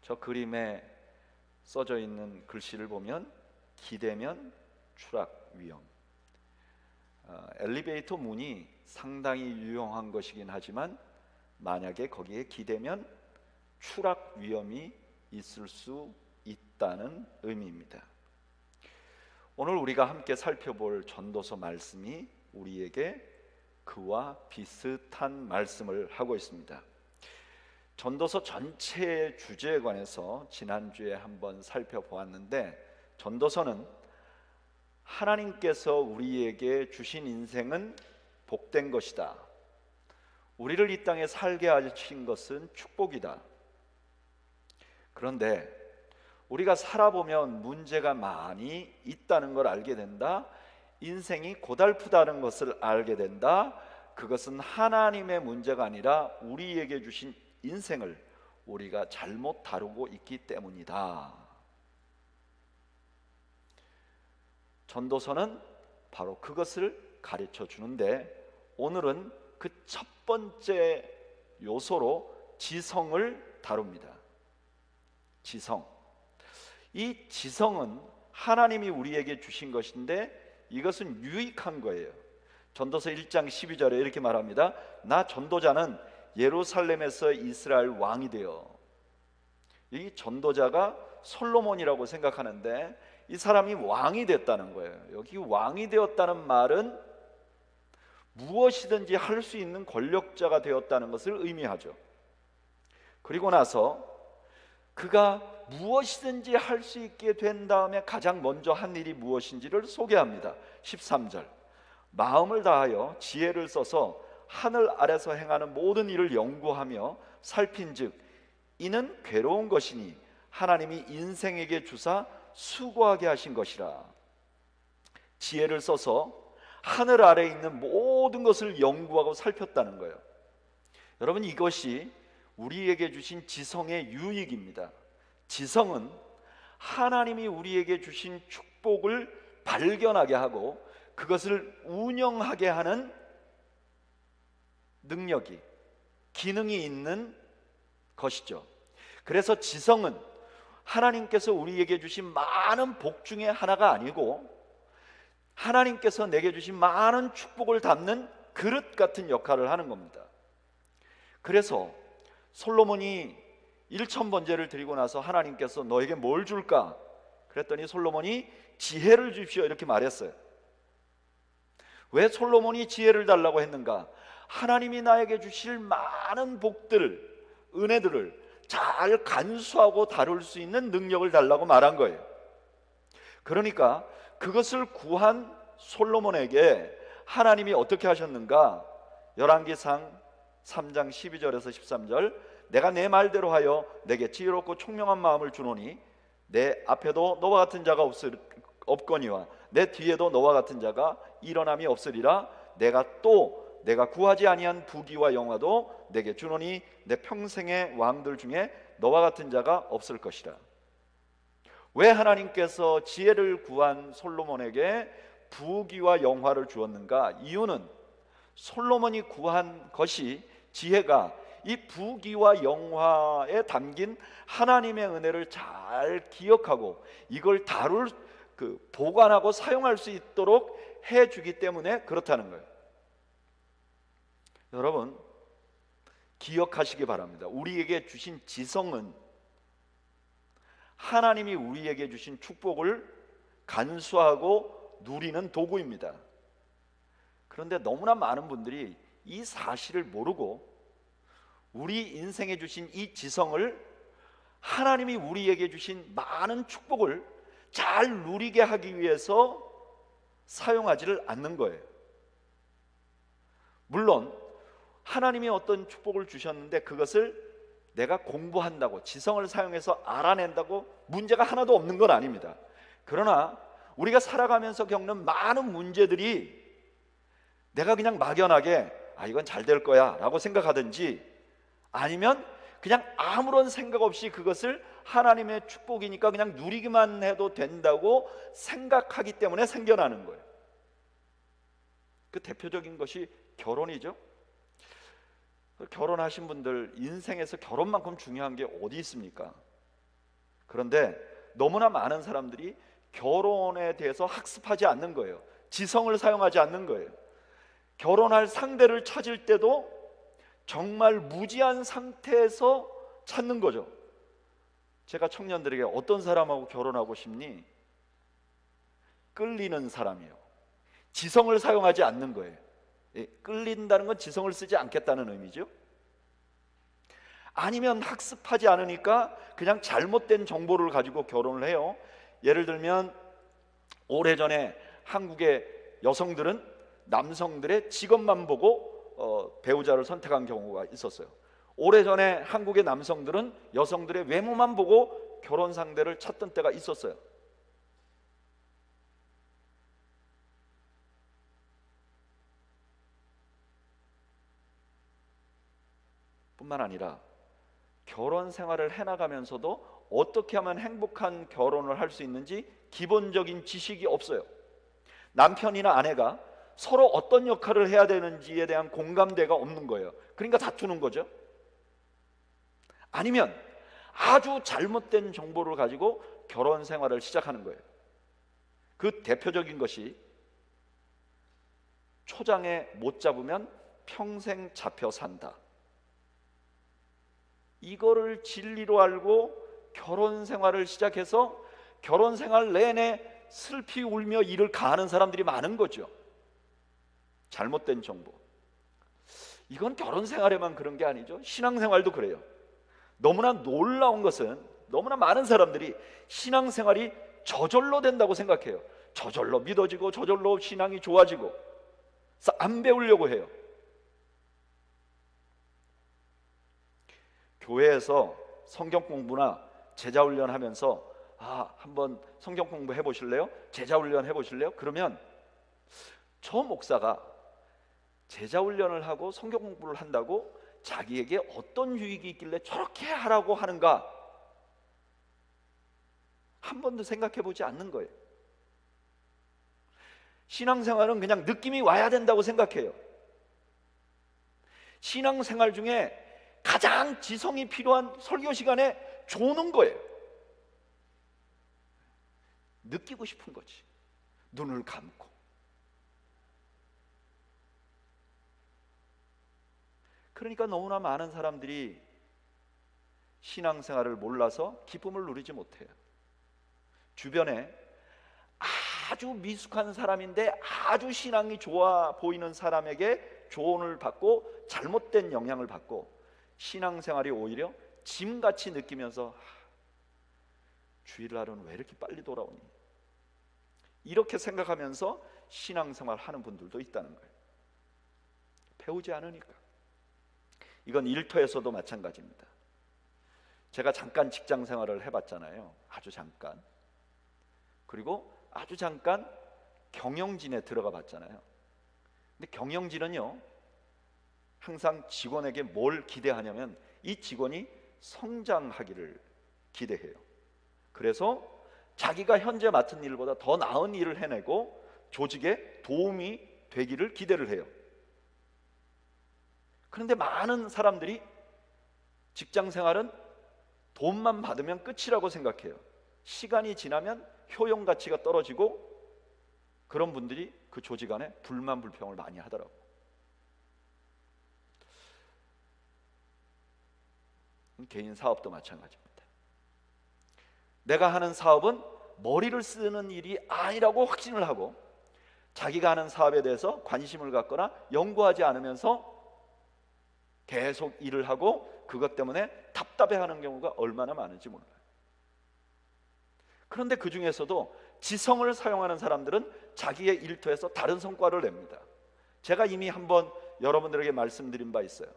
저 그림에 써져 있는 글씨를 보면 기대면 추락 위험. 엘리베이터 문이 상당히 유용한 것이긴 하지만 만약에 거기에 기대면 추락 위험이 있을 수 있다는 의미입니다. 오늘 우리가 함께 살펴볼 전도서 말씀이 우리에게 그와 비슷한 말씀을 하고 있습니다. 전도서 전체의 주제에 관해서 지난주에 한번 살펴보았는데, 전도서는 하나님께서 우리에게 주신 인생은 복된 것이다, 우리를 이 땅에 살게 하신 것은 축복이다. 그런데 우리가 살아보면 문제가 많이 있다는 걸 알게 된다. 인생이 고달프다는 것을 알게 된다. 그것은 하나님의 문제가 아니라 우리에게 주신 인생을 우리가 잘못 다루고 있기 때문이다. 전도서는 바로 그것을 가르쳐 주는데, 오늘은 그 첫 번째 요소로 지성을 다룹니다. 지성. 이 지성은 하나님이 우리에게 주신 것인데 이것은 유익한 거예요. 전도서 1장 12절에 이렇게 말합니다. 나 전도자는 예루살렘에서 이스라엘 왕이 되어. 이 전도자가 솔로몬이라고 생각하는데 이 사람이 왕이 됐다는 거예요. 여기 왕이 되었다는 말은 무엇이든지 할 수 있는 권력자가 되었다는 것을 의미하죠. 그리고 나서 그가 무엇이든지 할 수 있게 된 다음에 가장 먼저 한 일이 무엇인지를 소개합니다. 13절, 마음을 다하여 지혜를 써서 하늘 아래서 행하는 모든 일을 연구하며 살핀즉 이는 괴로운 것이니 하나님이 인생에게 주사 수고하게 하신 것이라. 지혜를 써서 하늘 아래에 있는 모든 것을 연구하고 살폈다는 거예요. 여러분, 이것이 우리에게 주신 지성의 유익입니다. 지성은 하나님이 우리에게 주신 축복을 발견하게 하고 그것을 운영하게 하는 능력이, 기능이 있는 것이죠. 그래서 지성은 하나님께서 우리에게 주신 많은 복 중에 하나가 아니고 하나님께서 내게 주신 많은 축복을 담는 그릇 같은 역할을 하는 겁니다. 그래서 솔로몬이 1000번제를 드리고 나서 하나님께서 너에게 뭘 줄까? 그랬더니 솔로몬이 지혜를 주십시오 이렇게 말했어요. 왜 솔로몬이 지혜를 달라고 했는가? 하나님이 나에게 주실 많은 복들, 은혜들을 잘 간수하고 다룰 수 있는 능력을 달라고 말한 거예요. 그러니까 그것을 구한 솔로몬에게 하나님이 어떻게 하셨는가? 열왕기상 3장 12절에서 13절, 내가 내 말대로 하여 내게 지혜롭고 총명한 마음을 주노니 내 앞에도 너와 같은 자가 없거니와 내 뒤에도 너와 같은 자가 일어남이 없으리라. 내가 구하지 아니한 부귀와 영화도 내게 주노니 내 평생의 왕들 중에 너와 같은 자가 없을 것이라. 왜 하나님께서 지혜를 구한 솔로몬에게 부귀와 영화를 주었는가? 이유는 솔로몬이 구한 것이, 지혜가 이 부귀와 영화에 담긴 하나님의 은혜를 잘 기억하고 이걸 보관하고 사용할 수 있도록 해주기 때문에 그렇다는 거예요. 여러분, 기억하시기 바랍니다. 우리에게 주신 지성은 하나님이 우리에게 주신 축복을 간수하고 누리는 도구입니다. 그런데 너무나 많은 분들이 이 사실을 모르고 우리 인생에 주신 이 지성을, 하나님이 우리에게 주신 많은 축복을 잘 누리게 하기 위해서 사용하지를 않는 거예요. 물론 하나님이 어떤 축복을 주셨는데 그것을 내가 공부한다고, 지성을 사용해서 알아낸다고 문제가 하나도 없는 건 아닙니다. 그러나 우리가 살아가면서 겪는 많은 문제들이 내가 그냥 막연하게 이건 잘 될 거야 라고 생각하든지, 아니면 그냥 아무런 생각 없이 그것을 하나님의 축복이니까 그냥 누리기만 해도 된다고 생각하기 때문에 생겨나는 거예요. 그 대표적인 것이 결혼이죠. 결혼하신 분들, 인생에서 결혼만큼 중요한 게 어디 있습니까? 그런데 너무나 많은 사람들이 결혼에 대해서 학습하지 않는 거예요. 지성을 사용하지 않는 거예요. 결혼할 상대를 찾을 때도 정말 무지한 상태에서 찾는 거죠. 제가 청년들에게 어떤 사람하고 결혼하고 싶니? 끌리는 사람이요. 지성을 사용하지 않는 거예요. 끌린다는 건 지성을 쓰지 않겠다는 의미죠. 아니면 학습하지 않으니까 그냥 잘못된 정보를 가지고 결혼을 해요. 예를 들면 오래전에 한국의 여성들은 남성들의 직업만 보고 배우자를 선택한 경우가 있었어요. 오래전에 한국의 남성들은 여성들의 외모만 보고 결혼 상대를 찾던 때가 있었어요. 뿐만 아니라 결혼 생활을 해나가면서도 어떻게 하면 행복한 결혼을 할 수 있는지 기본적인 지식이 없어요. 남편이나 아내가 서로 어떤 역할을 해야 되는지에 대한 공감대가 없는 거예요. 그러니까 다투는 거죠. 아니면 아주 잘못된 정보를 가지고 결혼 생활을 시작하는 거예요. 그 대표적인 것이 초장에 못 잡으면 평생 잡혀 산다. 이거를 진리로 알고 결혼 생활을 시작해서 결혼 생활 내내 슬피 울며 이를 가하는 사람들이 많은 거죠. 잘못된 정보. 이건 결혼 생활에만 그런 게 아니죠. 신앙생활도 그래요. 너무나 놀라운 것은 너무나 많은 사람들이 신앙생활이 저절로 된다고 생각해요. 저절로 믿어지고 저절로 신앙이 좋아지고, 그래서 안 배우려고 해요. 교회에서 성경 공부나 제자 훈련 하면서 한번 성경 공부 해보실래요? 제자 훈련 해보실래요? 그러면 저 목사가 제자 훈련을 하고 성경 공부를 한다고 자기에게 어떤 유익이 있길래 저렇게 하라고 하는가 한 번도 생각해 보지 않는 거예요. 신앙생활은 그냥 느낌이 와야 된다고 생각해요. 신앙생활 중에 가장 지성이 필요한 설교 시간에 조는 거예요. 느끼고 싶은 거지. 눈을 감고. 그러니까 너무나 많은 사람들이 신앙생활을 몰라서 기쁨을 누리지 못해요. 주변에 아주 미숙한 사람인데 아주 신앙이 좋아 보이는 사람에게 조언을 받고 잘못된 영향을 받고 신앙생활이 오히려 짐같이 느끼면서 주일날은 왜 이렇게 빨리 돌아오니? 이렇게 생각하면서 신앙생활 하는 분들도 있다는 거예요. 배우지 않으니까. 이건 일터에서도 마찬가지입니다. 제가 잠깐 직장 생활을 해봤잖아요. 아주 잠깐. 그리고 아주 잠깐 경영진에 들어가 봤잖아요. 근데 경영진은요, 항상 직원에게 뭘 기대하냐면 이 직원이 성장하기를 기대해요. 그래서 자기가 현재 맡은 일보다 더 나은 일을 해내고 조직에 도움이 되기를 기대를 해요. 그런데 많은 사람들이 직장 생활은 돈만 받으면 끝이라고 생각해요. 시간이 지나면 효용 가치가 떨어지고 그런 분들이 그 조직 안에 불만 불평을 많이 하더라고요. 개인 사업도 마찬가지입니다. 내가 하는 사업은 머리를 쓰는 일이 아니라고 확신을 하고 자기가 하는 사업에 대해서 관심을 갖거나 연구하지 않으면서 계속 일을 하고 그것 때문에 답답해하는 경우가 얼마나 많은지 몰라요. 그런데 그 중에서도 지성을 사용하는 사람들은 자기의 일터에서 다른 성과를 냅니다. 제가 이미 한번 여러분들에게 말씀드린 바 있어요.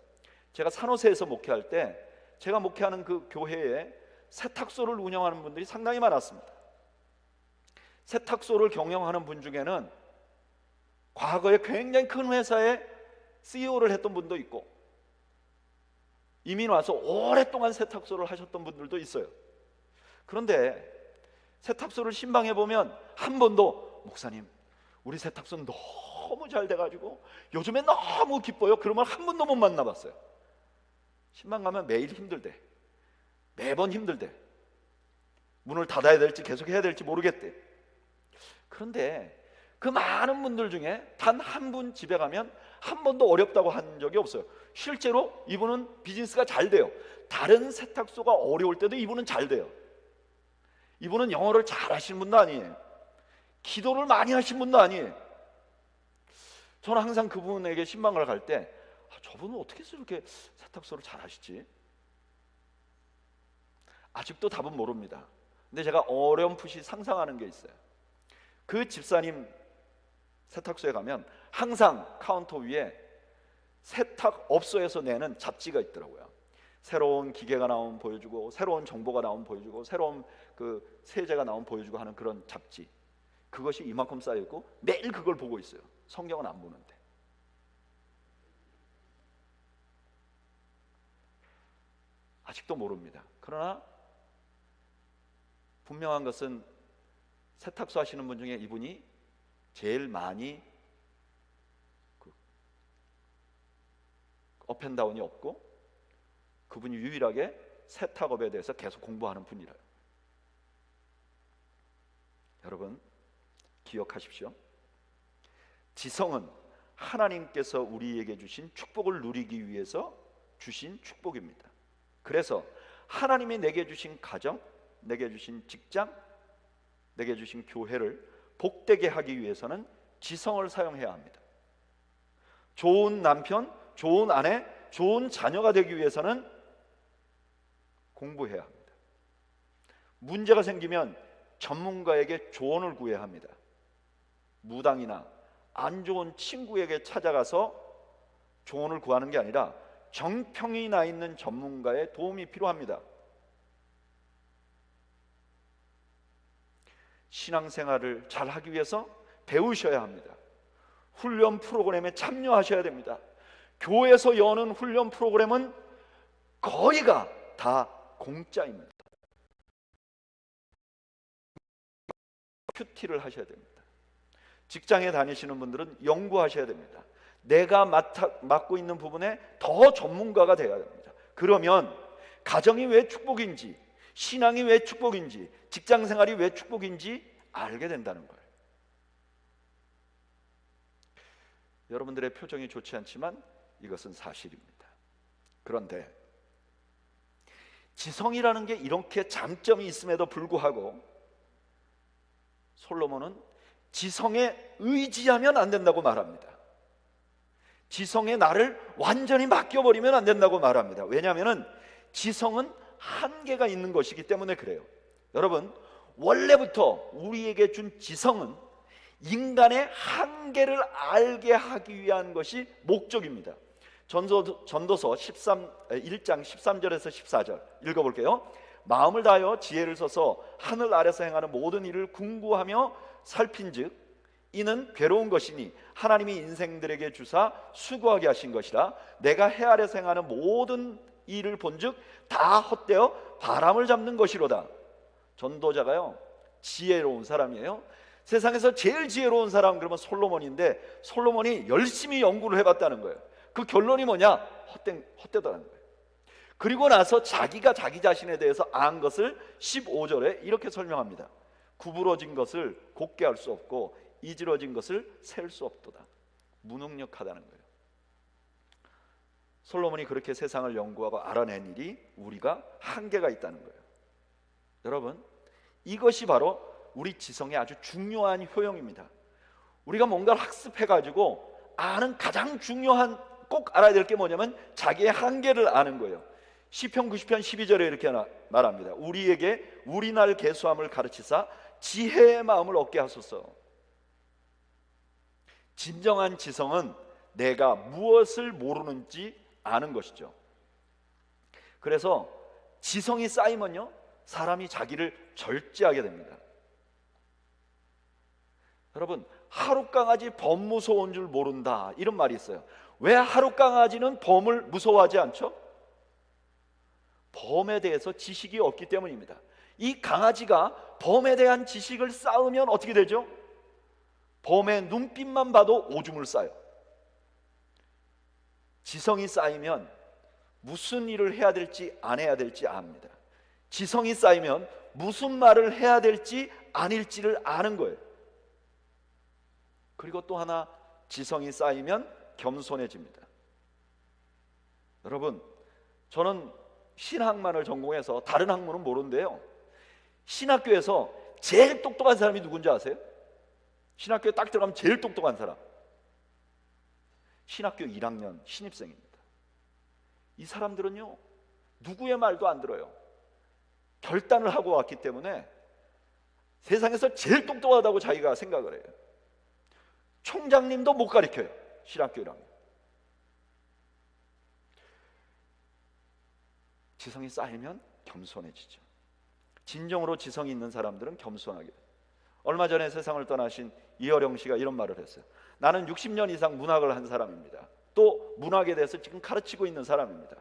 제가 산호세에서 목회할 때 제가 목회하는 그 교회에 세탁소를 운영하는 분들이 상당히 많았습니다. 세탁소를 경영하는 분 중에는 과거에 굉장히 큰 회사의 CEO를 했던 분도 있고 이민 와서 오랫동안 세탁소를 하셨던 분들도 있어요. 그런데 세탁소를 신방해 보면 한 번도 목사님 우리 세탁소는 너무 잘 돼가지고 요즘에 너무 기뻐요. 그러면 한 번도 못 만나봤어요. 신방 가면 매일 힘들대. 매번 힘들대. 문을 닫아야 될지 계속 해야 될지 모르겠대. 그런데 그 많은 분들 중에 단 한 분 집에 가면 한 번도 어렵다고 한 적이 없어요. 실제로 이분은 비즈니스가 잘 돼요. 다른 세탁소가 어려울 때도 이분은 잘 돼요. 이분은 영어를 잘 하시는 분도 아니에요. 기도를 많이 하신 분도 아니에요. 저는 항상 그분에게 신방을 갈 때 저분은 어떻게 저렇게 세탁소를 잘 하시지? 아직도 답은 모릅니다. 근데 제가 어렴풋이 상상하는 게 있어요. 그 집사님 세탁소에 가면 항상 카운터 위에 세탁업소에서 내는 잡지가 있더라고요. 새로운 기계가 나오면 보여주고, 새로운 정보가 나오면 보여주고, 새로운 그 세제가 나오면 보여주고 하는 그런 잡지. 그것이 이만큼 쌓여있고 매일 그걸 보고 있어요. 성경은 안 보는데. 아직도 모릅니다. 그러나 분명한 것은 세탁소 하시는 분 중에 이분이 제일 많이 업앤다운이 없고, 그분이 유일하게 세탁업에 대해서 계속 공부하는 분이래요. 여러분 기억하십시오. 지성은 하나님께서 우리에게 주신 축복을 누리기 위해서 주신 축복입니다. 그래서 하나님이 내게 주신 가정, 내게 주신 직장, 내게 주신 교회를 복되게 하기 위해서는 지성을 사용해야 합니다. 좋은 남편, 좋은 아내, 좋은 자녀가 되기 위해서는 공부해야 합니다. 문제가 생기면 전문가에게 조언을 구해야 합니다. 무당이나 안 좋은 친구에게 찾아가서 조언을 구하는 게 아니라 정평이 나 있는 전문가의 도움이 필요합니다. 신앙생활을 잘 하기 위해서 배우셔야 합니다. 훈련 프로그램에 참여하셔야 됩니다. 교회에서 여는 훈련 프로그램은 거의가 다 공짜입니다. 큐티를 하셔야 됩니다. 직장에 다니시는 분들은 연구하셔야 됩니다. 내가 맡고 있는 부분에 더 전문가가 되어야 됩니다. 그러면 가정이 왜 축복인지, 신앙이 왜 축복인지, 직장생활이 왜 축복인지 알게 된다는 거예요. 여러분들의 표정이 좋지 않지만 이것은 사실입니다. 그런데 지성이라는 게 이렇게 장점이 있음에도 불구하고 솔로몬은 지성에 의지하면 안 된다고 말합니다. 지성에 나를 완전히 맡겨버리면 안 된다고 말합니다. 왜냐하면 지성은 한계가 있는 것이기 때문에 그래요. 여러분, 원래부터 우리에게 준 지성은 인간의 한계를 알게 하기 위한 것이 목적입니다. 전도서 1장 13절에서 14절 읽어볼게요. 마음을 다하여 지혜를 써서 하늘 아래서 행하는 모든 일을 궁구하며 살핀즉 이는 괴로운 것이니 하나님이 인생들에게 주사 수고하게 하신 것이라. 내가 해 아래서 행하는 모든 일을 본즉 다 헛되어 바람을 잡는 것이로다. 전도자가요 지혜로운 사람이에요. 세상에서 제일 지혜로운 사람 그러면 솔로몬인데, 솔로몬이 열심히 연구를 해봤다는 거예요. 그 결론이 뭐냐? 헛되다는 거예요. 그리고 나서 자기가 자기 자신에 대해서 안 것을 15절에 이렇게 설명합니다. 구부러진 것을 곧게 할 수 없고 이지러진 것을 셀 수 없도다. 무능력하다는 거예요. 솔로몬이 그렇게 세상을 연구하고 알아낸 일이 우리가 한계가 있다는 거예요. 여러분, 이것이 바로 우리 지성의 아주 중요한 효용입니다. 우리가 뭔가를 학습해가지고 아는 가장 중요한 꼭 알아야 될 게 뭐냐면 자기의 한계를 아는 거예요. 시편 90편 12절에 이렇게 말합니다. 우리에게 우리날 계수함을 가르치사 지혜의 마음을 얻게 하소서. 진정한 지성은 내가 무엇을 모르는지 아는 것이죠. 그래서 지성이 쌓이면요 사람이 자기를 절제하게 됩니다. 여러분, 하룻강아지 범 무서운 줄 모른다 이런 말이 있어요. 왜 하룻강아지는 범을 무서워하지 않죠? 범에 대해서 지식이 없기 때문입니다. 이 강아지가 범에 대한 지식을 쌓으면 어떻게 되죠? 범의 눈빛만 봐도 오줌을 싸요. 지성이 쌓이면 무슨 일을 해야 될지 안 해야 될지 압니다. 지성이 쌓이면 무슨 말을 해야 될지 아닐지를 아는 거예요. 그리고 또 하나, 지성이 쌓이면 겸손해집니다. 여러분, 저는 신학만을 전공해서 다른 학문은 모르는데요, 신학교에서 제일 똑똑한 사람이 누군지 아세요? 신학교에 딱 들어가면 제일 똑똑한 사람, 신학교 1학년 신입생입니다. 이 사람들은요, 누구의 말도 안 들어요. 결단을 하고 왔기 때문에 세상에서 제일 똑똑하다고 자기가 생각을 해요. 총장님도 못 가르쳐요, 신학교 1학년. 지성이 쌓이면 겸손해지죠. 진정으로 지성이 있는 사람들은 겸손하게 돼요. 얼마 전에 세상을 떠나신 이어령 씨가 이런 말을 했어요. 나는 60년 이상 문학을 한 사람입니다. 또 문학에 대해서 지금 가르치고 있는 사람입니다.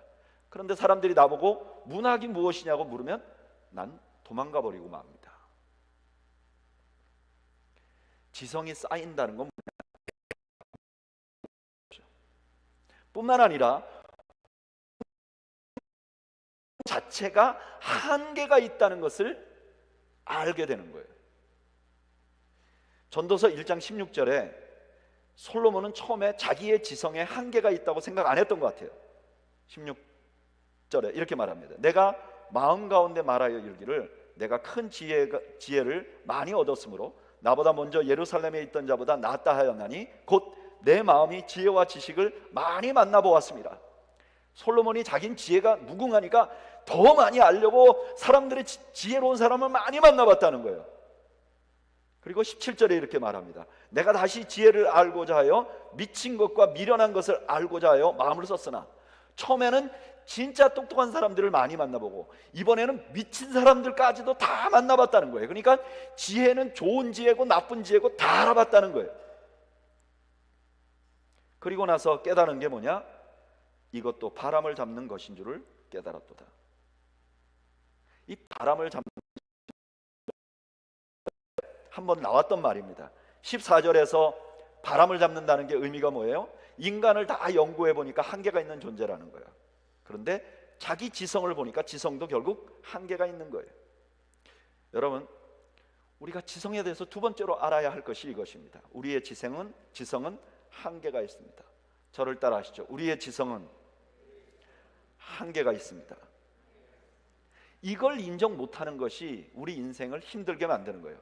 그런데 사람들이 나보고 문학이 무엇이냐고 물으면 난 도망가 버리고 맙니다. 지성이 쌓인다는 건 뿐만 아니라 자체가 한계가 있다는 것을 알게 되는 거예요. 전도서 1장 16절에 솔로몬은 처음에 자기의 지성에 한계가 있다고 생각 안 했던 것 같아요. 16절에 이렇게 말합니다. 내가 마음 가운데 말하여 이르기를 내가 큰 지혜를 많이 얻었으므로 나보다 먼저 예루살렘에 있던 자보다 낫다 하였나니 곧 내 마음이 지혜와 지식을 많이 만나보았습니다. 솔로몬이 자기는 지혜가 무궁하니까 더 많이 알려고 사람들의 지혜로운 사람을 많이 만나봤다는 거예요. 그리고 17절에 이렇게 말합니다. 내가 다시 지혜를 알고자 하여 미친 것과 미련한 것을 알고자 하여 마음을 썼으나, 처음에는 진짜 똑똑한 사람들을 많이 만나보고 이번에는 미친 사람들까지도 다 만나봤다는 거예요. 그러니까 지혜는 좋은 지혜고 나쁜 지혜고 다 알아봤다는 거예요. 그리고 나서 깨달은 게 뭐냐? 이것도 바람을 잡는 것인 줄을 깨달았도다. 이 바람을 잡는 한번 나왔던 말입니다. 14절에서 바람을 잡는다는 게 의미가 뭐예요? 인간을 다 연구해 보니까 한계가 있는 존재라는 거예요. 그런데 자기 지성을 보니까 지성도 결국 한계가 있는 거예요. 여러분, 우리가 지성에 대해서 두 번째로 알아야 할 것이 이것입니다. 우리의 지성은 한계가 있습니다. 저를 따라 하시죠. 우리의 지성은 한계가 있습니다. 이걸 인정 못하는 것이 우리 인생을 힘들게 만드는 거예요.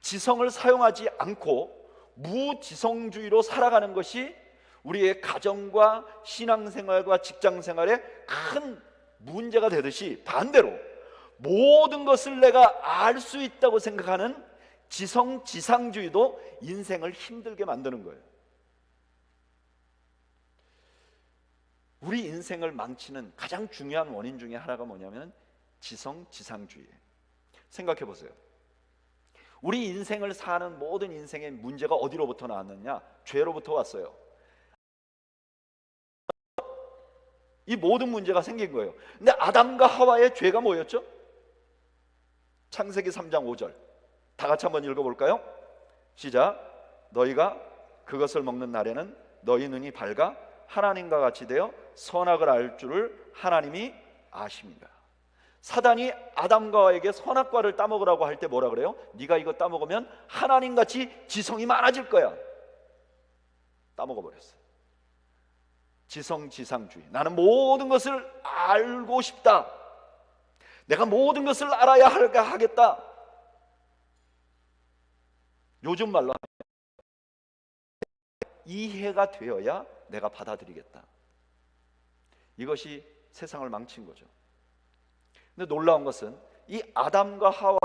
지성을 사용하지 않고 무지성주의로 살아가는 것이 우리의 가정과 신앙생활과 직장생활에 큰 문제가 되듯이, 반대로 모든 것을 내가 알 수 있다고 생각하는 지성지상주의도 인생을 힘들게 만드는 거예요. 우리 인생을 망치는 가장 중요한 원인 중에 하나가 뭐냐면 지성지상주의예요. 생각해 보세요. 우리 인생을 사는 모든 인생의 문제가 어디로부터 나왔느냐? 죄로부터 왔어요. 이 모든 문제가 생긴 거예요. 근데 아담과 하와의 죄가 뭐였죠? 창세기 3장 5절 다 같이 한번 읽어볼까요? 시작. 너희가 그것을 먹는 날에는 너희 눈이 밝아 하나님과 같이 되어 선악을 알 줄을 하나님이 아십니다. 사단이 아담과 하와에게 선악과를 따먹으라고 할 때 뭐라 그래요? 네가 이거 따먹으면 하나님같이 지성이 많아질 거야. 따먹어버렸어요. 지성지상주의. 나는 모든 것을 알고 싶다. 내가 모든 것을 알아야 하겠다. 요즘 말로 이해가 되어야 내가 받아들이겠다. 이것이 세상을 망친 거죠. 근데 놀라운 것은 이 아담과 하와의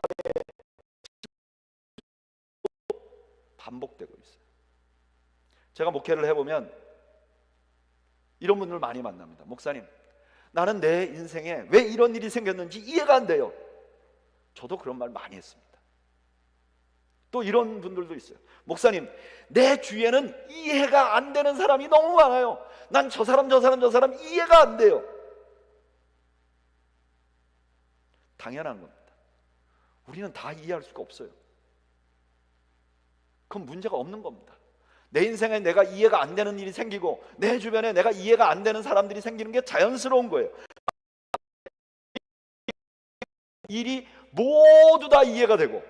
반복되고 있어요. 제가 목회를 해보면 이런 분들 많이 만납니다. 목사님, 나는 내 인생에 왜 이런 일이 생겼는지 이해가 안 돼요. 저도 그런 말 많이 했습니다. 또 이런 분들도 있어요. 목사님, 내 주위에는 이해가 안 되는 사람이 너무 많아요. 난 저 사람 이해가 안 돼요. 당연한 겁니다. 우리는 다 이해할 수가 없어요. 그건 문제가 없는 겁니다. 내 인생에 내가 이해가 안 되는 일이 생기고 내 주변에 내가 이해가 안 되는 사람들이 생기는 게 자연스러운 거예요. 일이 모두 다 이해가 되고,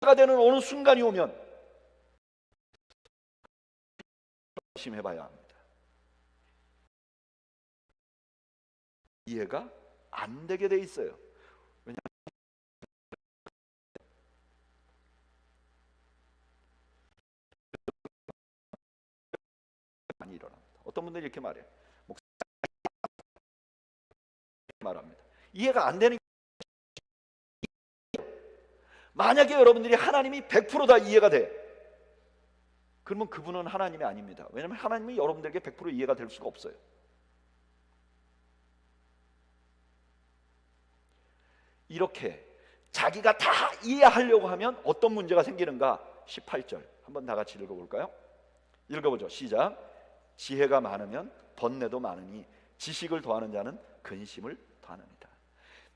이해가 되는 어느 순간이 오면 조심해봐야 합니다. 이해가 안 되게 돼 있어요. 왜냐하면 많이 일어납니다. 어떤 분들이 이렇게 말해요. 말합니다. 이해가 안 되는, 만약에 여러분들이 하나님이 100%다 이해가 돼, 그러면 그분은 하나님이 아닙니다. 왜냐하면 하나님이 여러분들에게 100% 이해가 될 수가 없어요. 이렇게 자기가 다 이해하려고 하면 어떤 문제가 생기는가? 18절 한번 다 같이 읽어볼까요? 읽어보죠. 시작. 지혜가 많으면 번뇌도 많으니 지식을 더하는 자는 근심을 더하느니라.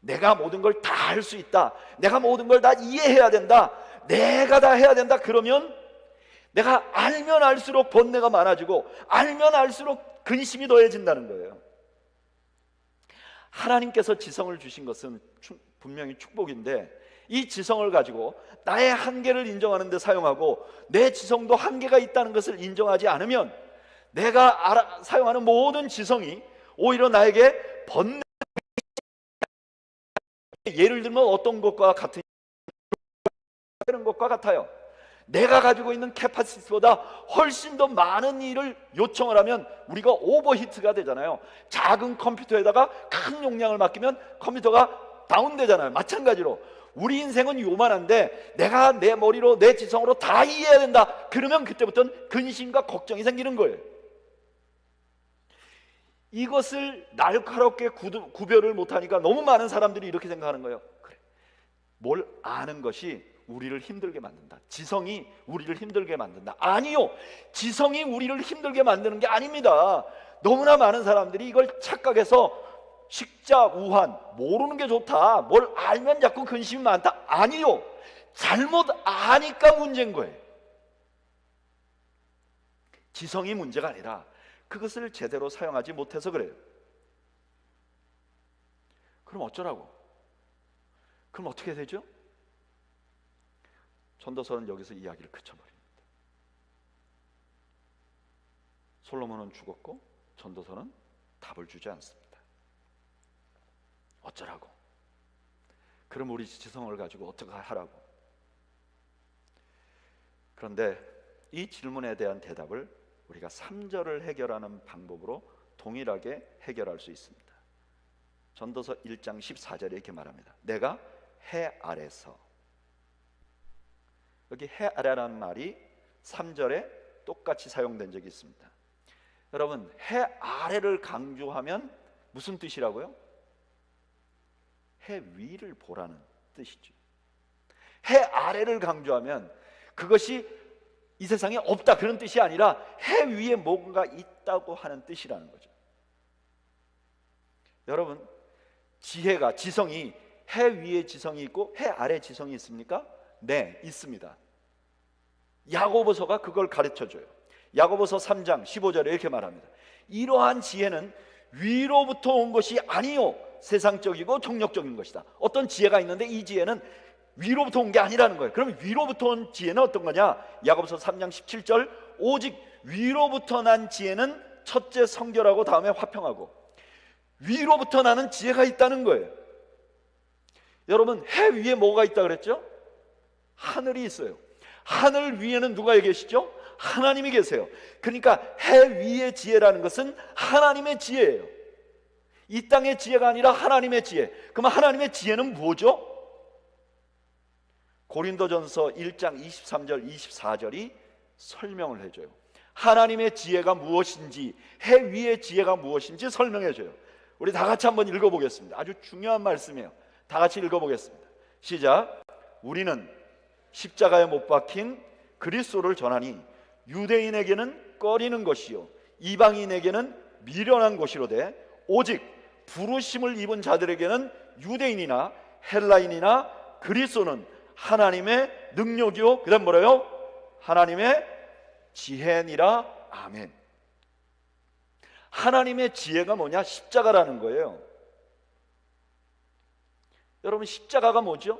내가 모든 걸 다 할 수 있다, 내가 모든 걸 다 이해해야 된다, 내가 다 해야 된다, 그러면 내가 알면 알수록 번뇌가 많아지고 알면 알수록 근심이 더해진다는 거예요. 하나님께서 지성을 주신 것은 분명히 축복인데, 이 지성을 가지고 나의 한계를 인정하는 데 사용하고 내 지성도 한계가 있다는 것을 인정하지 않으면 내가 사용하는 모든 지성이 오히려 나에게 번뇌, 예를 들면 어떤 것과 같은 것과 같아요. 내가 가지고 있는 캐파시티보다 훨씬 더 많은 일을 요청을 하면 우리가 오버히트가 되잖아요. 작은 컴퓨터에다가 큰 용량을 맡기면 컴퓨터가 다운되잖아요. 마찬가지로 우리 인생은 요만한데 내가 내 머리로 내 지성으로 다 이해해야 된다, 그러면 그때부터는 근심과 걱정이 생기는 거예요. 이것을 날카롭게 구별을 못하니까 너무 많은 사람들이 이렇게 생각하는 거예요. 그래, 뭘 아는 것이 우리를 힘들게 만든다, 지성이 우리를 힘들게 만든다. 아니요, 지성이 우리를 힘들게 만드는 게 아닙니다. 너무나 많은 사람들이 이걸 착각해서 식자우환, 모르는 게 좋다, 뭘 알면 자꾸 근심이 많다. 아니요, 잘못 아니까 문제인 거예요. 지성이 문제가 아니라 그것을 제대로 사용하지 못해서 그래요. 그럼 어쩌라고? 그럼 어떻게 되죠? 전도서는 여기서 이야기를 그쳐버립니다. 솔로몬은 죽었고 전도서는 답을 주지 않습니다. 어쩌라고? 그럼 우리 지성을 가지고 어떻게 하라고? 그런데 이 질문에 대한 대답을 우리가 3절을 해결하는 방법으로 동일하게 해결할 수 있습니다. 전도서 1장 14절에 이렇게 말합니다. 내가 해 아래서, 여기 해 아래라는 말이 3절에 똑같이 사용된 적이 있습니다. 여러분, 해 아래를 강조하면 무슨 뜻이라고요? 해 위를 보라는 뜻이죠. 해 아래를 강조하면 그것이 이 세상에 없다, 그런 뜻이 아니라 해 위에 뭔가 있다고 하는 뜻이라는 거죠. 여러분, 지혜가, 지성이 해 위에 지성이 있고 해 아래 지성이 있습니까? 네, 있습니다. 야고보서가 그걸 가르쳐줘요. 야고보서 3장 15절에 이렇게 말합니다. 이러한 지혜는 위로부터 온 것이 아니요 세상적이고 정력적인 것이다. 어떤 지혜가 있는데 이 지혜는 위로부터 온 게 아니라는 거예요. 그럼 위로부터 온 지혜는 어떤 거냐? 야고보서 3장 17절, 오직 위로부터 난 지혜는 첫째 성결하고 다음에 화평하고, 위로부터 나는 지혜가 있다는 거예요. 여러분, 해 위에 뭐가 있다 그랬죠? 하늘이 있어요. 하늘 위에는 누가 계시죠? 하나님이 계세요. 그러니까 해 위의 지혜라는 것은 하나님의 지혜예요. 이 땅의 지혜가 아니라 하나님의 지혜. 그럼 하나님의 지혜는 뭐죠? 고린도전서 1장 23절 24절이 설명을 해줘요. 하나님의 지혜가 무엇인지, 해 위의 지혜가 무엇인지 설명해줘요. 우리 다 같이 한번 읽어보겠습니다. 아주 중요한 말씀이에요. 다 같이 읽어보겠습니다. 시작. 우리는 십자가에 못 박힌 그리스도를 전하니 유대인에게는 꺼리는 것이요 이방인에게는 미련한 것이로되 오직 부르심을 입은 자들에게는 유대인이나 헬라인이나 그리스도는 하나님의 능력이요, 그 다음 뭐래요? 하나님의 지혜니라. 아멘. 하나님의 지혜가 뭐냐? 십자가라는 거예요. 여러분, 십자가가 뭐죠?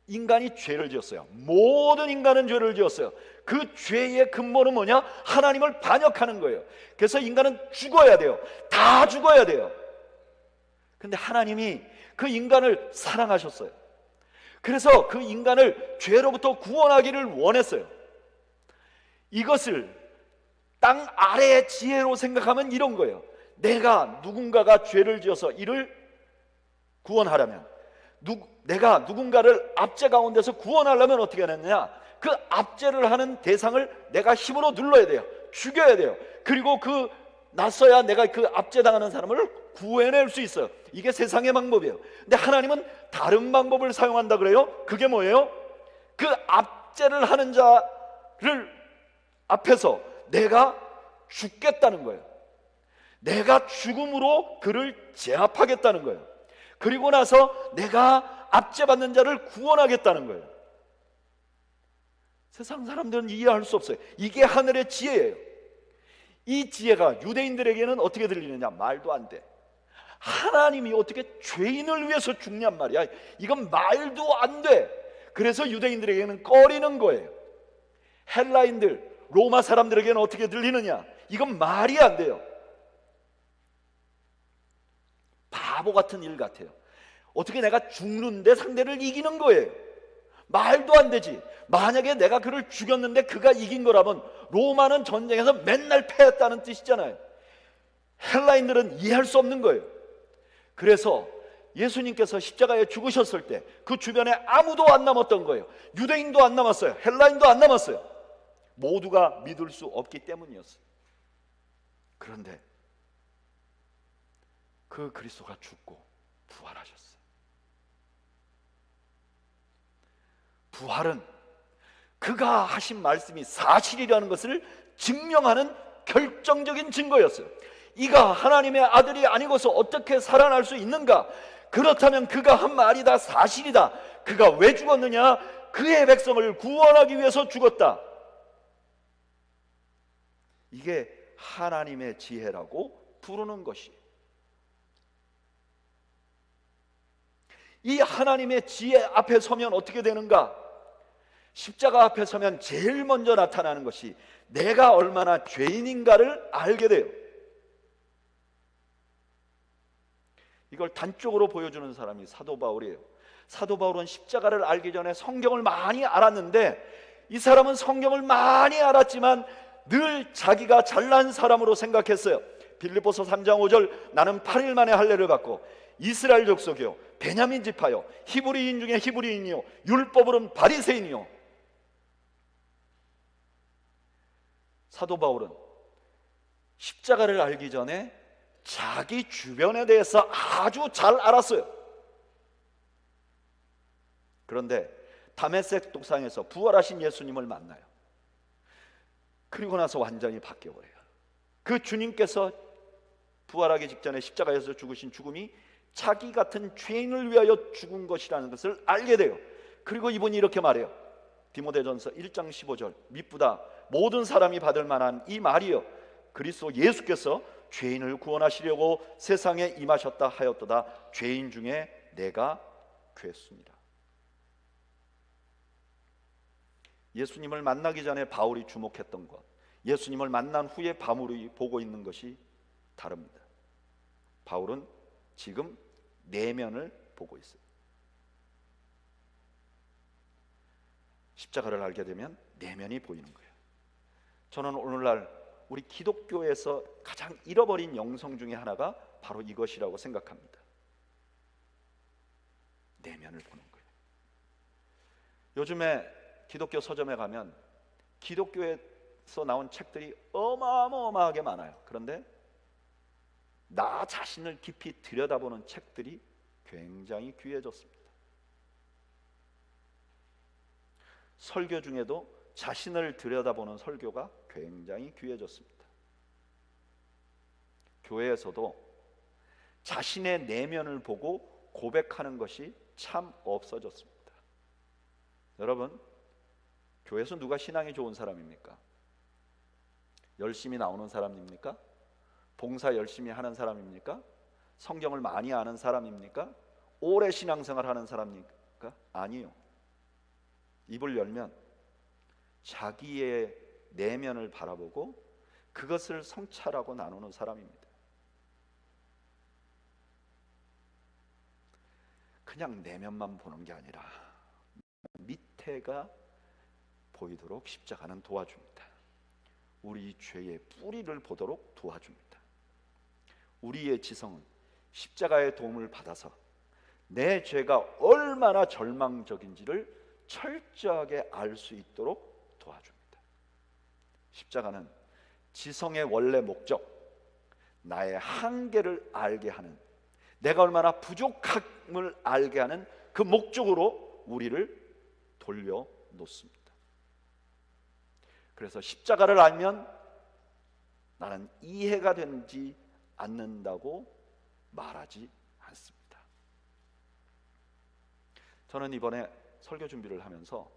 인간이 죄를 지었어요. 모든 인간은 죄를 지었어요. 그 죄의 근본은 뭐냐? 하나님을 반역하는 거예요. 그래서 인간은 죽어야 돼요. 다 죽어야 돼요. 근데 하나님이 그 인간을 사랑하셨어요. 그래서 그 인간을 죄로부터 구원하기를 원했어요. 이것을 땅 아래의 지혜로 생각하면 이런 거예요. 내가 누군가가 죄를 지어서 이를 구원하려면, 내가 누군가를 압제 가운데서 구원하려면 어떻게 하느냐? 그 압제를 하는 대상을 내가 힘으로 눌러야 돼요. 죽여야 돼요. 그리고 그 낫서야 내가 그 압제당하는 사람을 구해낼 수 있어요. 이게 세상의 방법이에요. 근데 하나님은 다른 방법을 사용한다 그래요. 그게 뭐예요? 그 압제를 하는 자를 앞에서 내가 죽겠다는 거예요. 내가 죽음으로 그를 제압하겠다는 거예요. 그리고 나서 내가 압제받는 자를 구원하겠다는 거예요. 세상 사람들은 이해할 수 없어요. 이게 하늘의 지혜예요. 이 지혜가 유대인들에게는 어떻게 들리느냐? 말도 안 돼. 하나님이 어떻게 죄인을 위해서 죽냔 말이야. 이건 말도 안 돼. 그래서 유대인들에게는 꺼리는 거예요. 헬라인들, 로마 사람들에게는 어떻게 들리느냐? 이건 말이 안 돼요. 바보 같은 일 같아요. 어떻게 내가 죽는데 상대를 이기는 거예요? 말도 안 되지. 만약에 내가 그를 죽였는데 그가 이긴 거라면 로마는 전쟁에서 맨날 패했다는 뜻이잖아요. 헬라인들은 이해할 수 없는 거예요. 그래서 예수님께서 십자가에 죽으셨을 때 그 주변에 아무도 안 남았던 거예요. 유대인도 안 남았어요. 헬라인도 안 남았어요. 모두가 믿을 수 없기 때문이었어요. 그런데 그 그리스도가 죽고 부활하셨어요. 부활은 그가 하신 말씀이 사실이라는 것을 증명하는 결정적인 증거였어요. 이가 하나님의 아들이 아니고서 어떻게 살아날 수 있는가? 그렇다면 그가 한 말이 다 사실이다. 그가 왜 죽었느냐? 그의 백성을 구원하기 위해서 죽었다. 이게 하나님의 지혜라고 부르는 것이. 이 하나님의 지혜 앞에 서면 어떻게 되는가? 십자가 앞에 서면 제일 먼저 나타나는 것이 내가 얼마나 죄인인가를 알게 돼요. 이걸 단적으로 보여주는 사람이 사도 바울이에요. 사도 바울은 십자가를 알기 전에 성경을 많이 알았는데, 이 사람은 성경을 많이 알았지만 늘 자기가 잘난 사람으로 생각했어요. 빌립보서 3장 5절, 나는 8일 만에 할례를 받고 이스라엘 족속이요 베냐민 지파요 히브리인 중에 히브리인이요 율법으로는 바리새인이요. 사도 바울은 십자가를 알기 전에 자기 주변에 대해서 아주 잘 알았어요. 그런데 다메섹 독상에서 부활하신 예수님을 만나요. 그리고 나서 완전히 바뀌어버려요. 그 주님께서 부활하기 직전에 십자가에서 죽으신 죽음이 자기 같은 죄인을 위하여 죽은 것이라는 것을 알게 돼요. 그리고 이분이 이렇게 말해요. 디모데전서 1장 15절, 미쁘다 모든 사람이 받을 만한 이 말이요 그리스도 예수께서 죄인을 구원하시려고 세상에 임하셨다 하였도다. 죄인 중에 내가 괴수니라. 예수님을 만나기 전에 바울이 주목했던 것, 예수님을 만난 후에 바울이 보고 있는 것이 다릅니다. 바울은 지금 내면을 보고 있어요. 십자가를 알게 되면 내면이 보이는 거예요. 저는 오늘날 우리 기독교에서 가장 잃어버린 영성 중에 하나가 바로 이것이라고 생각합니다. 내면을 보는 거예요. 요즘에 기독교 서점에 가면 기독교에서 나온 책들이 어마어마하게 많아요. 그런데 나 자신을 깊이 들여다보는 책들이 굉장히 귀해졌습니다. 설교 중에도 자신을 들여다보는 설교가 굉장히 귀해졌습니다. 교회에서도 자신의 내면을 보고 고백하는 것이 참 없어졌습니다. 여러분, 교회에서 누가 신앙이 좋은 사람입니까? 열심히 나오는 사람입니까? 봉사 열심히 하는 사람입니까? 성경을 많이 아는 사람입니까? 오래 신앙생활 하는 사람입니까? 아니요. 입을 열면 자기의 내면을 바라보고 그것을 성찰하고 나누는 사람입니다. 그냥 내면만 보는 게 아니라 밑에가 보이도록 십자가는 도와줍니다. 우리 죄의 뿌리를 보도록 도와줍니다. 우리의 지성은 십자가의 도움을 받아서 내 죄가 얼마나 절망적인지를 철저하게 알 수 있도록 도와줍니다. 십자가는 지성의 원래 목적, 나의 한계를 알게 하는, 내가 얼마나 부족함을 알게 하는 그 목적으로 우리를 돌려놓습니다. 그래서 십자가를 알면 나는 이해가 되지 않는다고 말하지 않습니다. 저는 이번에 설교 준비를 하면서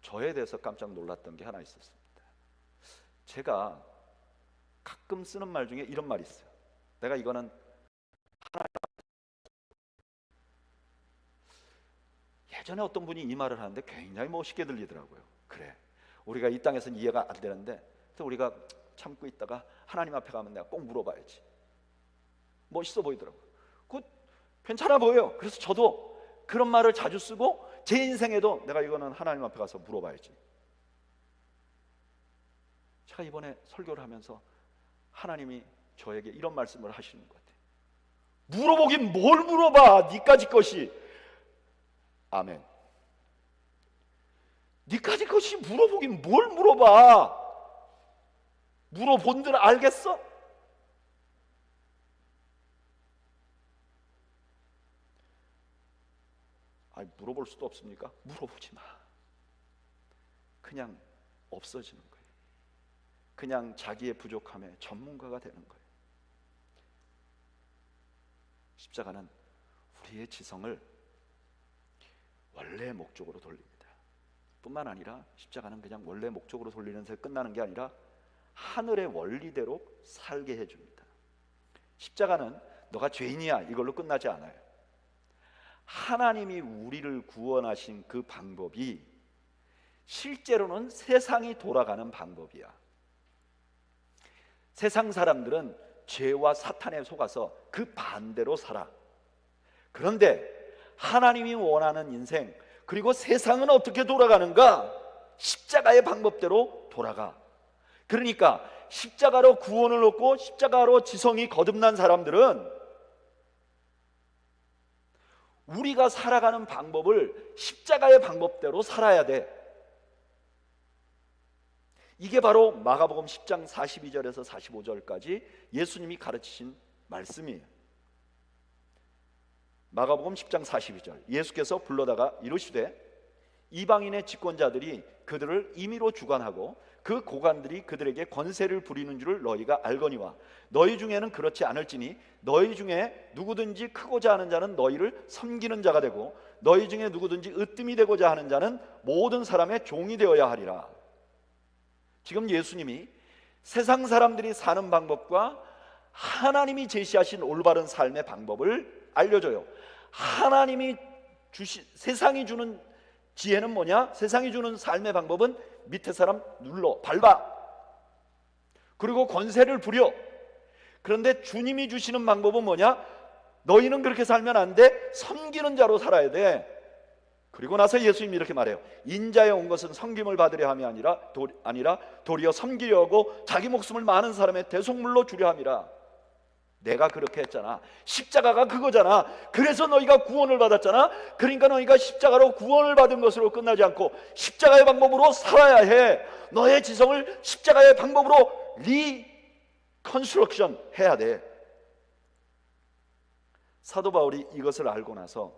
저에 대해서 깜짝 놀랐던 게 하나 있었습니다. 제가 가끔 쓰는 말 중에 이런 말이 있어요. 내가 이거는 예전에 어떤 분이 이 말을 하는데 굉장히 멋있게 들리더라고요. 그래, 우리가 이 땅에서는 이해가 안 되는데 우리가 참고 있다가 하나님 앞에 가면 내가 꼭 물어봐야지. 멋있어 보이더라고요. 그거 괜찮아 보여요. 그래서 저도 그런 말을 자주 쓰고 제 인생에도 내가 이거는 하나님 앞에 가서 물어봐야지. 제가 이번에 설교를 하면서 하나님이 저에게 이런 말씀을 하시는 것 같아요. 물어보긴 뭘 물어봐, 니까지 것이. 아멘. 니까지 것이 물어보긴 뭘 물어봐. 물어본들 알겠어? 아니, 물어볼 수도 없습니까? 물어보지 마. 그냥 없어지는 거예요. 그냥 자기의 부족함에 전문가가 되는 거예요. 십자가는 우리의 지성을 원래의 목적으로 돌립니다. 뿐만 아니라 십자가는 그냥 원래 목적으로 돌리는 데 끝나는 게 아니라 하늘의 원리대로 살게 해줍니다. 십자가는 너가 죄인이야 이걸로 끝나지 않아요. 하나님이 우리를 구원하신 그 방법이 실제로는 세상이 돌아가는 방법이야. 세상 사람들은 죄와 사탄에 속아서 그 반대로 살아. 그런데 하나님이 원하는 인생, 그리고 세상은 어떻게 돌아가는가? 십자가의 방법대로 돌아가. 그러니까 십자가로 구원을 얻고 십자가로 지성이 거듭난 사람들은 우리가 살아가는 방법을 십자가의 방법대로 살아야 돼. 이게 바로 마가복음 10장 42절에서 45절까지 예수님이 가르치신 말씀이에요. 마가복음 10장 42절, 예수께서 불러다가 이르시되 이방인의 집권자들이 그들을 임의로 주관하고 그 고관들이 그들에게 권세를 부리는 줄을 너희가 알거니와 너희 중에는 그렇지 않을지니 너희 중에 누구든지 크고자 하는 자는 너희를 섬기는 자가 되고 너희 중에 누구든지 으뜸이 되고자 하는 자는 모든 사람의 종이 되어야 하리라. 지금 예수님이 세상 사람들이 사는 방법과 하나님이 제시하신 올바른 삶의 방법을 알려줘요. 하나님이 세상이 주는 지혜는 뭐냐? 세상이 주는 삶의 방법은 밑에 사람 눌러 밟아, 그리고 권세를 부려. 그런데 주님이 주시는 방법은 뭐냐? 너희는 그렇게 살면 안 돼. 섬기는 자로 살아야 돼. 그리고 나서 예수님이 이렇게 말해요. 인자에 온 것은 섬김을 받으려 함이 아니라 도리어 섬기려 하고 자기 목숨을 많은 사람의 대속물로 주려 함이라. 내가 그렇게 했잖아. 십자가가 그거잖아. 그래서 너희가 구원을 받았잖아. 그러니까 너희가 십자가로 구원을 받은 것으로 끝나지 않고 십자가의 방법으로 살아야 해. 너의 지성을 십자가의 방법으로 리컨스트럭션 해야 돼. 사도 바울이 이것을 알고 나서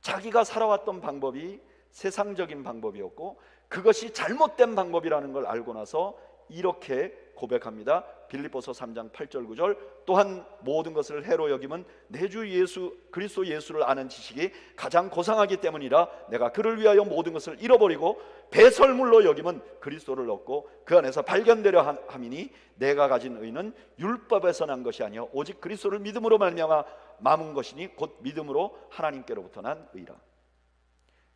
자기가 살아왔던 방법이 세상적인 방법이었고 그것이 잘못된 방법이라는 걸 알고 나서 이렇게 고백합니다. 빌립보서 3장 8절 9절, 또한 모든 것을 해로 여김은 내 주 예수 그리스도 예수를 아는 지식이 가장 고상하기 때문이라. 내가 그를 위하여 모든 것을 잃어버리고 배설물로 여김은 그리스도를 얻고 그 안에서 발견되려 함이니 내가 가진 의는 율법에서 난 것이 아니요 오직 그리스도를 믿음으로 말미암아 마문 것이니 곧 믿음으로 하나님께로부터 난 의라.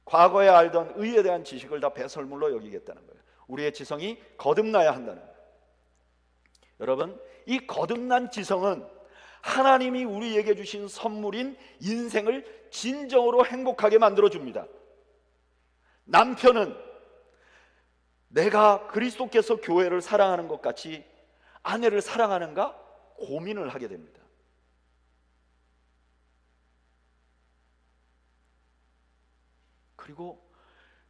과거에 알던 의에 대한 지식을 다 배설물로 여기겠다는 거예요. 우리의 지성이 거듭나야 한다는 거예요. 여러분, 이 거듭난 지성은 하나님이 우리에게 주신 선물인 인생을 진정으로 행복하게 만들어줍니다. 남편은 내가 그리스도께서 교회를 사랑하는 것 같이 아내를 사랑하는가 고민을 하게 됩니다. 그리고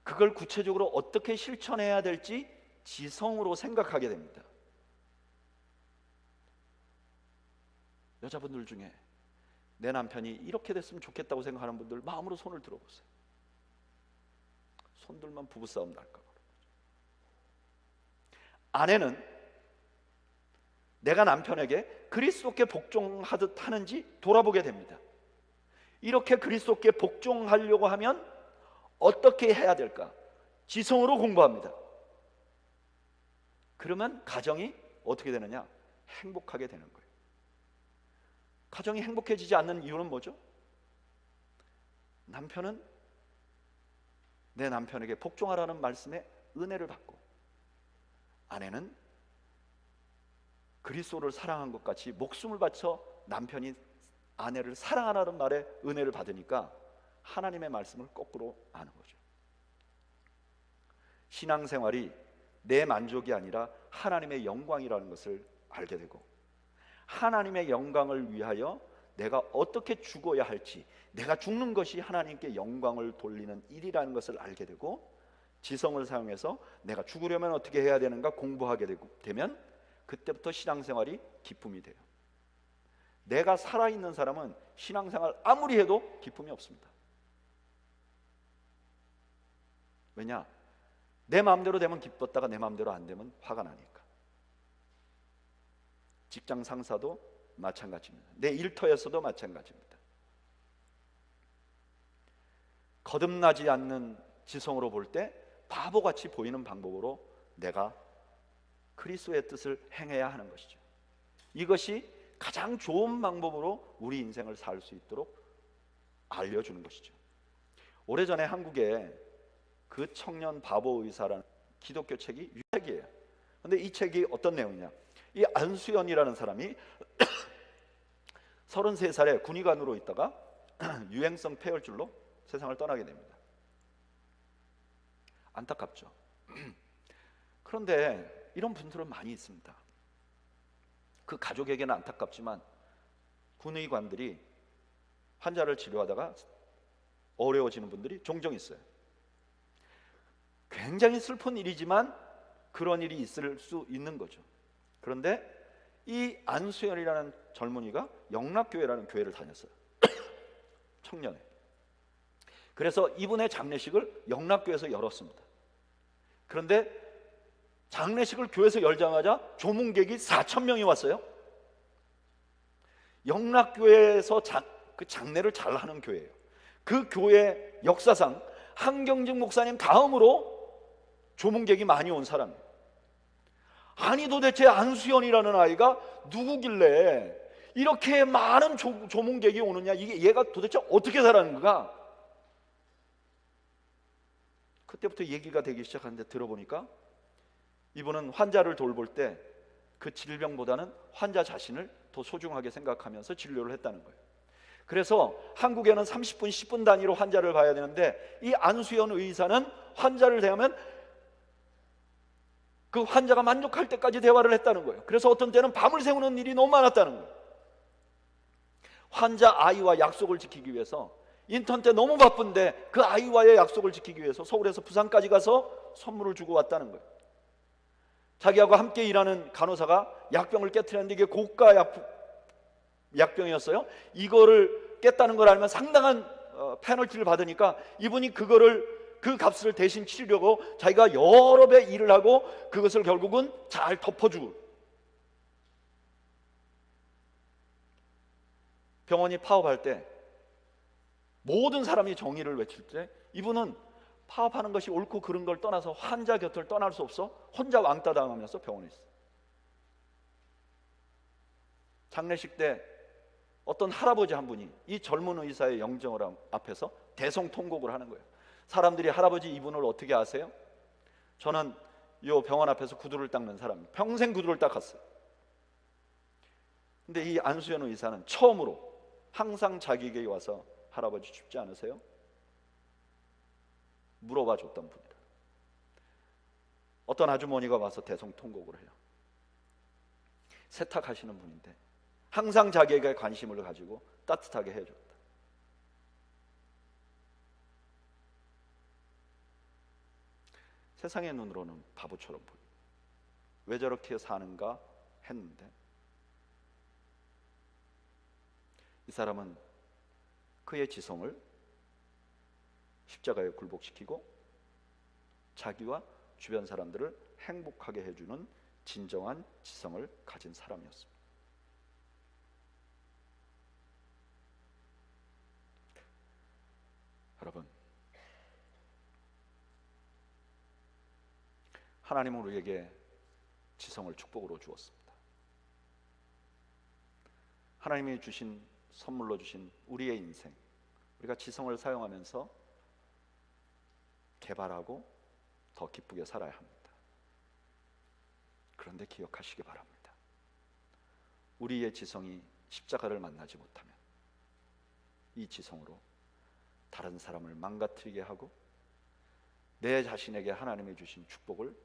그걸 구체적으로 어떻게 실천해야 될지 지성으로 생각하게 됩니다. 여자분들 중에 내 남편이 이렇게 됐으면 좋겠다고 생각하는 분들 마음으로 손을 들어보세요. 손들면 부부싸움 날까 봐. 아내는 내가 남편에게 그리스도께 복종하듯 하는지 돌아보게 됩니다. 이렇게 그리스도께 복종하려고 하면 어떻게 해야 될까? 지성으로 공부합니다. 그러면 가정이 어떻게 되느냐? 행복하게 되는 거예요. 가정이 행복해지지 않는 이유는 뭐죠? 남편은 내 남편에게 복종하라는 말씀에 은혜를 받고, 아내는 그리스도를 사랑한 것 같이 목숨을 바쳐 남편이 아내를 사랑하라는 말에 은혜를 받으니까 하나님의 말씀을 거꾸로 아는 거죠. 신앙생활이 내 만족이 아니라 하나님의 영광이라는 것을 알게 되고, 하나님의 영광을 위하여 내가 어떻게 죽어야 할지, 내가 죽는 것이 하나님께 영광을 돌리는 일이라는 것을 알게 되고, 지성을 사용해서 내가 죽으려면 어떻게 해야 되는가 공부하게 되면 그때부터 신앙생활이 기쁨이 돼요. 내가 살아있는 사람은 신앙생활 아무리 해도 기쁨이 없습니다. 왜냐? 내 마음대로 되면 기뻤다가 내 마음대로 안 되면 화가 나니까. 직장 상사도 마찬가지입니다. 내 일터에서도 마찬가지입니다. 거듭나지 않는 지성으로 볼 때 바보같이 보이는 방법으로 내가 그리스도의 뜻을 행해야 하는 것이죠. 이것이 가장 좋은 방법으로 우리 인생을 살 수 있도록 알려주는 것이죠. 오래전에 한국에 그 청년 바보 의사라는 기독교 책이 유책이에요. 그런데 이 책이 어떤 내용이냐? 이 안수연이라는 사람이 33살에 군의관으로 있다가 유행성 폐혈증로 세상을 떠나게 됩니다. 안타깝죠. 그런데 이런 분들은 많이 있습니다. 그 가족에게는 안타깝지만 군의관들이 환자를 치료하다가 어려워지는 분들이 종종 있어요. 굉장히 슬픈 일이지만 그런 일이 있을 수 있는 거죠. 그런데 이 안수연이라는 젊은이가 영락교회라는 교회를 다녔어요. 청년에. 그래서 이분의 장례식을 영락교회에서 열었습니다. 그런데 장례식을 교회에서 열자마자 조문객이 4,000명이 왔어요. 영락교회에서 그 장례를 잘 하는 교회예요. 그 교회 역사상 한경직 목사님 다음으로 조문객이 많이 온 사람이에요. 아니 도대체 안수연이라는 아이가 누구길래 이렇게 많은 조문객이 오느냐, 이게 얘가 도대체 어떻게 살았는가? 그때부터 얘기가 되기 시작하는데 들어보니까 이분은 환자를 돌볼 때 그 질병보다는 환자 자신을 더 소중하게 생각하면서 진료를 했다는 거예요. 그래서 한국에는 30분, 10분 단위로 환자를 봐야 되는데 이 안수연 의사는 환자를 대하면 그 환자가 만족할 때까지 대화를 했다는 거예요. 그래서 어떤 때는 밤을 새우는 일이 너무 많았다는 거예요. 환자 아이와 약속을 지키기 위해서 인턴 때 너무 바쁜데 그 아이와의 약속을 지키기 위해서 서울에서 부산까지 가서 선물을 주고 왔다는 거예요. 자기하고 함께 일하는 간호사가 약병을 깨트렸는데 이게 고가 약병이었어요. 이거를 깼다는 걸 알면 상당한 페널티를 받으니까 이분이 그 값을 대신 치르려고 자기가 여러 배 일을 하고 그것을 결국은 잘 덮어주고, 병원이 파업할 때 모든 사람이 정의를 외칠 때 이분은 파업하는 것이 옳고 그른 걸 떠나서 환자 곁을 떠날 수 없어 혼자 왕따 당하면서 병원에 있어요. 장례식 때 어떤 할아버지 한 분이 이 젊은 의사의 영정을 앞에서 대성통곡을 하는 거예요. 사람들이 할아버지 이분을 어떻게 아세요? 저는 이 병원 앞에서 구두를 닦는 사람이에요. 평생 구두를 닦았어요. 근데 이 안수현 의사는 처음으로 항상 자기에게 와서 할아버지 춥지 않으세요? 물어봐 줬던 분이다. 어떤 아주머니가 와서 대성통곡을 해요. 세탁하시는 분인데 항상 자기에게 관심을 가지고 따뜻하게 해줬다. 세상의 눈으로는 바보처럼 보이고 왜 저렇게 사는가 했는데 이 사람은 그의 지성을 십자가에 굴복시키고 자기와 주변 사람들을 행복하게 해주는 진정한 지성을 가진 사람이었습니다. 여러분, 하나님은 우리에게 지성을 축복으로 주었습니다. 하나님이 주신 선물로 주신 우리의 인생, 우리가 지성을 사용하면서 개발하고 더 기쁘게 살아야 합니다. 그런데 기억하시기 바랍니다. 우리의 지성이 십자가를 만나지 못하면 이 지성으로 다른 사람을 망가뜨리게 하고 내 자신에게 하나님이 주신 축복을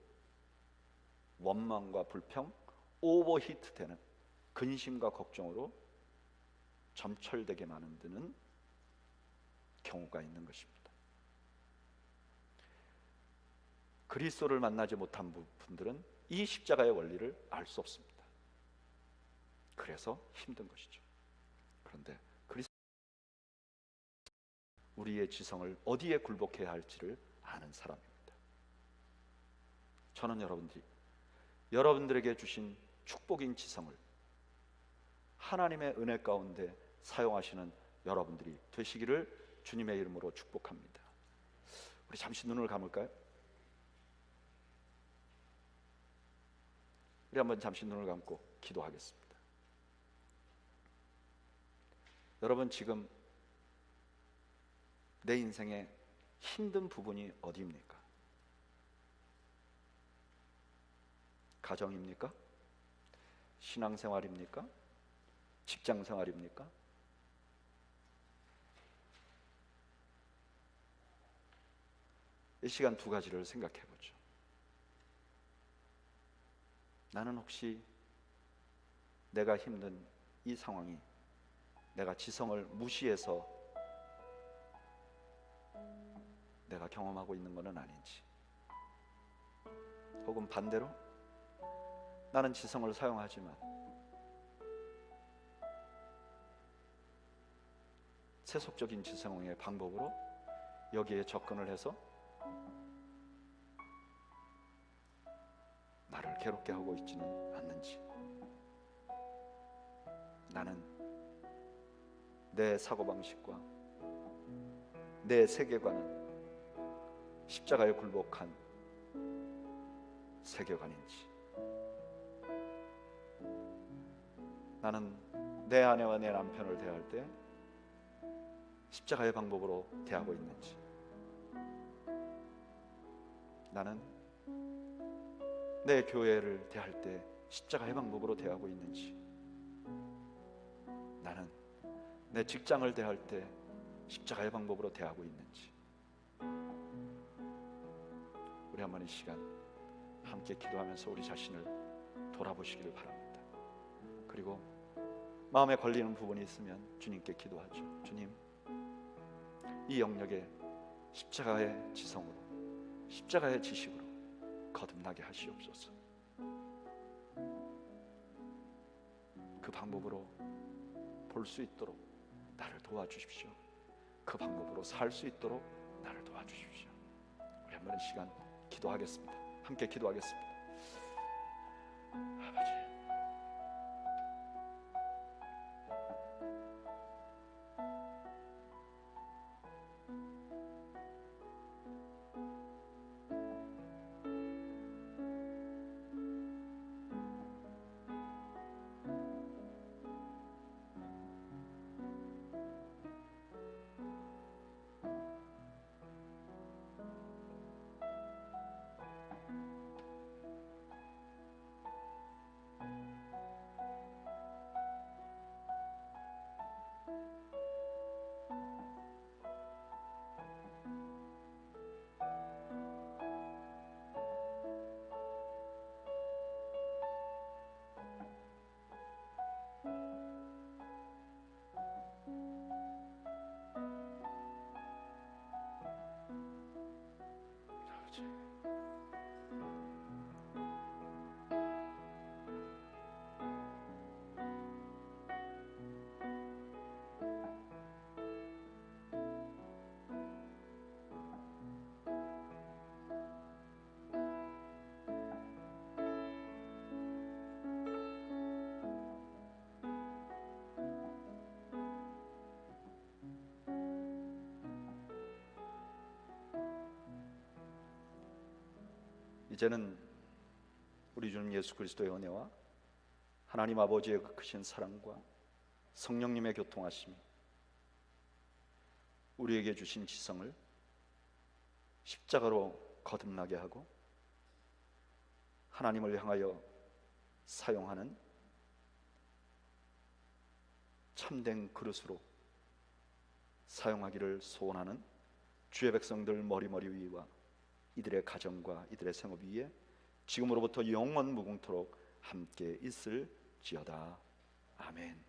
원망과 불평, 오버히트되는 근심과 걱정으로 점철되게 만드는 경우가 있는 것입니다. 그리스도를 만나지 못한 분들은 이 십자가의 원리를 알 수 없습니다. 그래서 힘든 것이죠. 그런데 우리의 지성을 어디에 굴복해야 할지를 아는 사람입니다. 저는 여러분들에게 주신 축복인 지성을 하나님의 은혜 가운데 사용하시는 여러분들이 되시기를 주님의 이름으로 축복합니다. 우리 잠시 눈을 감을까요? 우리 한번 잠시 눈을 감고 기도하겠습니다. 여러분, 지금 내 인생에 힘든 부분이 어디입니까? 가정입니까? 신앙생활입니까? 직장생활입니까? 이 시간 두 가지를 생각해 보죠. 나는 혹시 내가 힘든 이 상황이 내가 지성을 무시해서 내가 경험하고 있는 것은 아닌지, 혹은 반대로 나는 지성을 사용하지만 세속적인 지성의 방법으로 여기에 접근을 해서 나를 괴롭게 하고 있지는 않는지, 나는 내 사고방식과 내 세계관은 십자가에 굴복한 세계관인지, 나는 내 아내와 내 남편을 대할 때 십자가의 방법으로 대하고 있는지, 나는 내 교회를 대할 때 십자가의 방법으로 대하고 있는지, 나는 내 직장을 대할 때 십자가의 방법으로 대하고 있는지, 우리 한번 이 시간 함께 기도하면서 우리 자신을 돌아보시기를 바랍니다. 그리고 마음에 걸리는 부분이 있으면 주님께 기도하죠. 주님, 이 영역에 십자가의 지성으로, 십자가의 지식으로 거듭나게 하시옵소서. 그 방법으로 볼 수 있도록 나를 도와주십시오. 그 방법으로 살 수 있도록 나를 도와주십시오. 우리 한번 이 시간 기도하겠습니다. 함께 기도하겠습니다. 아버지, 이제는 우리 주님 예수 그리스도의 은혜와 하나님 아버지의 그 크신 사랑과 성령님의 교통하심이 우리에게 주신 지성을 십자가로 거듭나게 하고 하나님을 향하여 사용하는 참된 그릇으로 사용하기를 소원하는 주의 백성들 머리머리 위와 이들의 가정과 이들의 생업 위에 지금으로부터 영원 무궁토록 함께 있을지어다. 아멘.